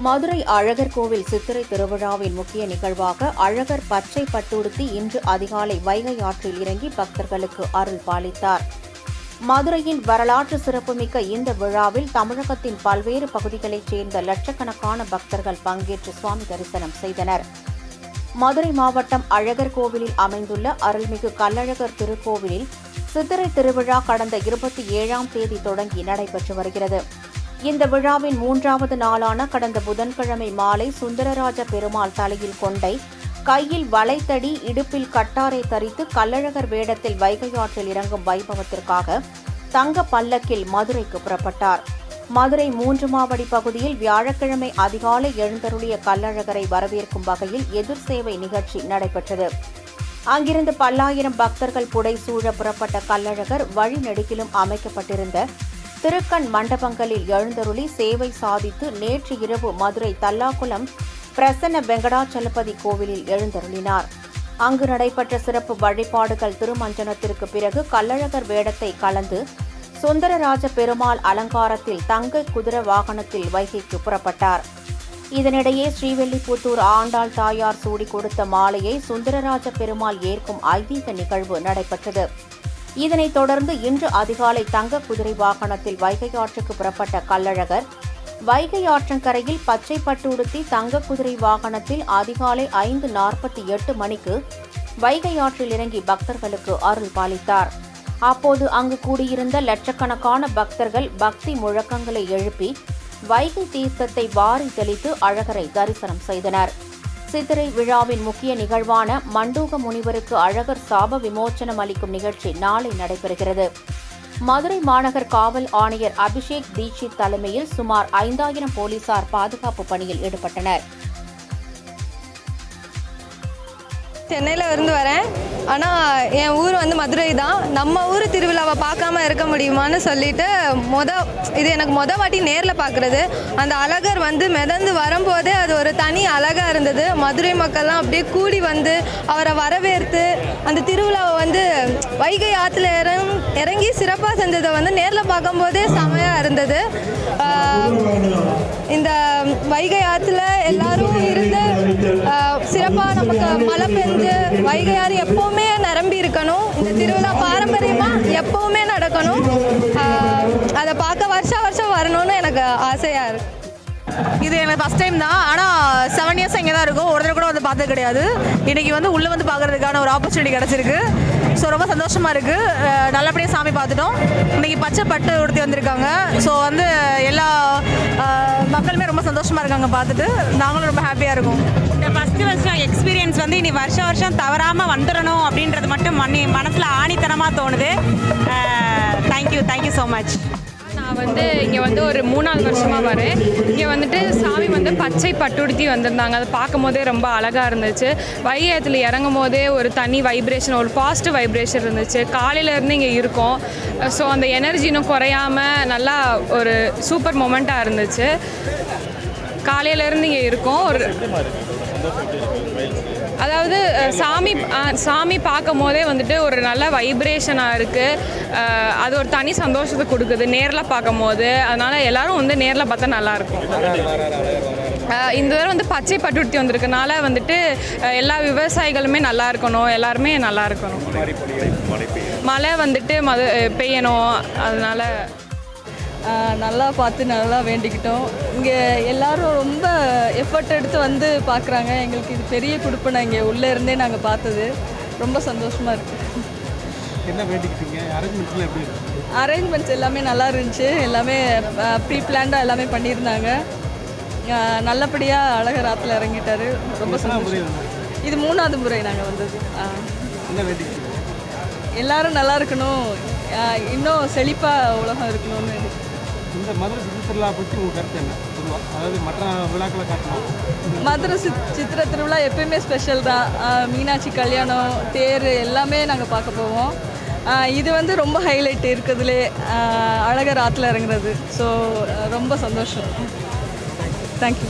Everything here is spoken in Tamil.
மதுரை அழகர் கோவில் சித்திரை திருவிழாவின் முக்கிய நிகழ்வாக அழகர் பச்சை பட்டுடுத்தி இன்று அதிகாலை வைகை ஆற்றில் இறங்கி பக்தர்களுக்கு அருள் பாலித்தார். மதுரையின் வரலாற்று சிறப்புமிக்க இந்த விழாவில் தமிழகத்தின் பல்வேறு பகுதிகளைச் சேர்ந்த லட்சக்கணக்கான பக்தர்கள் பங்கேற்று சுவாமி தரிசனம் செய்தனர். மதுரை மாவட்டம் அழகர் கோவிலில் அமைந்துள்ள அருள்மிகு கள்ளழகர் திருக்கோவிலில் சித்திரை திருவிழா கடந்த 27ஆம் தேதி தொடங்கி நடைபெற்று வருகிறது. இந்த விழாவின் 3வது நாளான கடந்த புதன்கிழமை மாலை சுந்தரராஜ பெருமாள் தலையில் கொண்டை, கையில் வளைத்தடி, இடுப்பில் கட்டாரை தரித்து கள்ளழகர் வேடத்தில் வைகை ஆற்றில் இறங்கும் வைபவத்திற்காக தங்க பல்லக்கில் மதுரைக்கு புறப்பட்டார். மதுரை 3 மாவடி பகுதியில் வியாழக்கிழமை அதிகாலை எழுந்தருளிய கள்ளழகரை வரவேற்கும் வகையில் எதிர் சேவை நிகழ்ச்சி நடைபெற்றது. அங்கிருந்து பல்லாயிரம் பக்தர்கள் புடைசூழ புறப்பட்ட கள்ளழகர் வழிநெடுகிலும் அமைக்கப்பட்டிருந்த திருக்கண் மண்டபங்களில் எழுந்தருளி சேவை சாதித்து நேற்று இரவு மதுரை தல்லாகுளம் பிரசன்ன வெங்கடாச்சலபதி கோவிலில் எழுந்தருளினார். அங்கு நடைபெற்ற சிறப்பு வழிபாடுகள் திருமஞ்சனத்திற்கு பிறகு கள்ளழகர் வேடத்தை கலந்து சுந்தரராஜ பெருமாள் அலங்காரத்தில் தங்க குதிரை வாகனத்தில் வைகைக்கு புறப்பட்டார். இதனிடையே ஸ்ரீவில்லிபுத்தூர் ஆண்டாள் தாயார் சூடி கொடுத்த மாலையை சுந்தரராஜ பெருமாள் ஏற்கும் ஐதீக நிகழ்வு நடைபெற்றது. இதனைத் தொடர்ந்து இன்று அதிகாலை தங்க குதிரை வாகனத்தில் வைகை ஆற்றுக்கு புறப்பட்ட கள்ளழகர் வைகை ஆற்றங்கரையில் பச்சை பட்டு உடுத்தி தங்க குதிரை வாகனத்தில் அதிகாலை 5:48 மணிக்கு வைகை ஆற்றில் இறங்கி பக்தர்களுக்கு அருள் பாலித்தார். அப்போது அங்கு கூடியிருந்த லட்சக்கணக்கான பக்தர்கள் பக்தி முழக்கங்களை எழுப்பி வைகை தீர்த்தத்தை வாரி தெளித்து அழகரை தரிசனம் செய்தனர். சித்திரை விழாவின் முக்கிய நிகழ்வான மண்டூக முனிவருக்கு அழகர் சாப விமோச்சனம் அளிக்கும் நிகழ்ச்சி நாளை நடைபெறுகிறது. மதுரை மாநகர் காவல் ஆணையர் அபிஷேக் தீட்சித் தலைமையில் சுமார் 5000 போலீசார் பாதுகாப்பு பணியில் ஈடுபட்டனர். சென்னையில் இருந்து வரேன். ஆனால் என் ஊர் வந்து மதுரை தான். நம்ம ஊர் திருவிழாவை பார்க்காம இருக்க முடியுமான்னு சொல்லிட்டு இது எனக்கு வாட்டி நேரில் பார்க்குறது. அந்த அழகர் வந்து மிதந்து வரும்போதே அது ஒரு தனி அழகாக இருந்தது. மதுரை மக்கள்லாம் அப்படியே கூடி வந்து அவரை வரவேற்று அந்த திருவிழாவை வந்து வைகை ஆற்றுல இறங்கி சிறப்பாக செஞ்சதை வந்து நேரில் பார்க்கும்போதே செமையாக இருந்தது. இந்த வைகை ஆற்றுல எல்லாரும் இருந்து சிறப்பாக நமக்கு மழை பெஞ்சு வைகை ஆறு எப்போவுமே நிரம்பி இருக்கணும். இந்த திருவிழா பாரம்பரியமாக எப்போவுமே நடக்கணும். அதை பார்க்க வருஷம் வரணும்னு எனக்கு ஆசையாக இருக்குது. இது எனக்கு ஃபஸ்ட் டைம் தான். ஆனால் 7 இயர்ஸ் இங்கே தான் இருக்கும். ஒரு தடவை கூட வந்து பார்த்தது கிடையாது. இன்றைக்கி வந்து உள்ளே வந்து பார்க்குறதுக்கான ஒரு ஆப்பர்ச்சுனிட்டி கிடச்சிருக்கு. ஸோ ரொம்ப சந்தோஷமாக இருக்குது. நல்லபடியாக சாமி பார்த்துட்டோம். இன்றைக்கி பச்சை பட்டு உடுத்தி வந்திருக்காங்க. ஸோ வந்து எல்லா மக்களுமே ரொம்ப சந்தோஷமாக இருக்காங்க பார்த்துட்டு. நாங்களும் ரொம்ப ஹாப்பியாக இருக்கோம். இந்த ஃபஸ்ட்டு வருஷம் எக்ஸ்பீரியன்ஸ் வந்து இனி வருஷம் தவறாமல் வந்துடணும் அப்படின்றது மட்டும் மனசில் ஆணித்தனமாக தோணுது. Thank you so much. நான் வந்து இங்கே வந்து ஒரு 3வது வருஷமாக வரேன். இங்கே வந்துட்டு சாமி வந்து பச்சை பட்டுடுத்தி வந்திருந்தாங்க. அதை பார்க்கும் போதே ரொம்ப அழகாக இருந்துச்சு. வைகையத்தில் இறங்கும் போதே ஒரு தனி வைப்ரேஷன், ஒரு பாசிட்டிவ் வைப்ரேஷன் இருந்துச்சு. காலையிலேருந்து இங்கே இருக்கோம். ஸோ அந்த எனர்ஜி இன்னும் குறையாமல் நல்லா ஒரு சூப்பர் மொமெண்ட்டாக இருந்துச்சு. காலையிலேருந்து இங்கே இருக்கோம். அதாவது சாமி பார்க்கும் போதே வந்துட்டு ஒரு நல்ல வைப்ரேஷனாக இருக்குது. அது ஒரு தனி சந்தோஷத்தை கொடுக்குது நேரில் பார்க்கும் போது. அதனால் எல்லோரும் வந்து நேரில் பார்த்தா நல்லாயிருக்கும். இந்த தடவை வந்து பச்சை பட்டுடுத்தி வந்திருக்கனால வந்துட்டு எல்லா விவசாயிகளுமே நல்லா இருக்கணும், எல்லாருமே நல்லா இருக்கணும். மழை வந்துட்டு பெய்யணும். அதனால் நல்லா பார்த்து நல்லா வேண்டிக்கிட்டோம். இங்கே எல்லோரும் ரொம்ப எஃபர்ட் எடுத்து வந்து பார்க்குறாங்க. எங்களுக்கு இது பெரிய கொடுப்பனை. இங்கே உள்ளே இருந்தே நாங்கள் பார்த்தது ரொம்ப சந்தோஷமாக இருக்குது. என்ன வேண்டிக்கிட்டீங்க? அரேஞ்ச்மெண்ட்ஸ்லாம் எப்படி இருக்கு? அரேஞ்ச்மெண்ட்ஸ் எல்லாமே நல்லா இருந்துச்சு. எல்லாமே ப்ரீ பிளான்டாக எல்லாமே பண்ணியிருந்தாங்க. நல்லபடியாக அழகர் ஆற்றுல இறங்கிட்டார். ரொம்ப சந்தோஷம். இது 3வது முறை நாங்கள் வந்தது. என்ன வேண்டிக்கிட்டீங்க? எல்லோரும் நல்லா இருக்கணும், இன்னும் செழிப்பாக உலகம் இருக்கணும்னு. இந்த மதுரை சித்திரை திருவிழா பற்றி உங்கள் கருத்து என்ன? அதாவது மற்ற விழாக்களை காட்டணும். மதுரை சித்திரை திருவிழா எப்பயுமே ஸ்பெஷல் தான். மீனாட்சி கல்யாணம், தேர் எல்லாமே நாங்கள் பார்க்க போவோம். இது வந்து ரொம்ப ஹைலைட் இருக்கிறதுலே அழகர் ஆற்றுல இறங்குறது. ஸோ ரொம்ப சந்தோஷம். தேங்க்யூ.